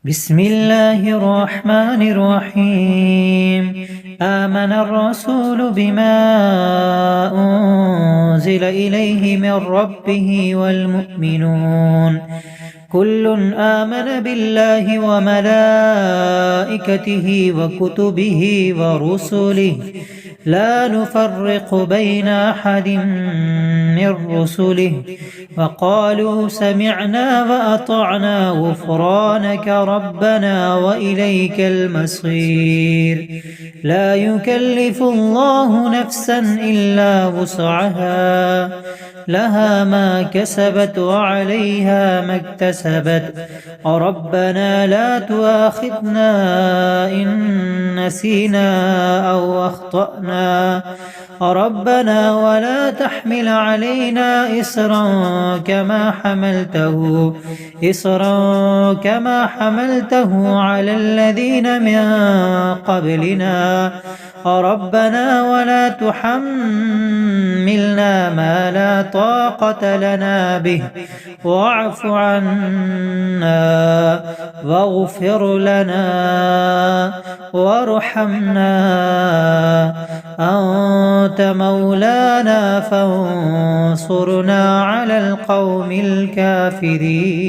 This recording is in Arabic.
بسم الله الرحمن الرحيم. آمن الرسول بما أنزل إليه من ربه والمؤمنون كل آمن بالله وملائكته وكتبه ورسله لا نفرق بين أحد من رسله وقالوا سمعنا وأطعنا غفرانك ربنا وإليك المصير. لا يكلف الله نفسا إلا وسعها لها ما كسبت وعليها ما اكتسبت ربنا لا تؤاخذنا إن نسينا أو أخطأنا ربنا ولا تحمل علينا إصرا كما حملته على الذين من قبلنا ربنا ولا تحملنا ما لا طاقة لنا به واعف عنا واغفر لنا وارحمنا أنت مولانا فانصرنا على القوم الكافرين.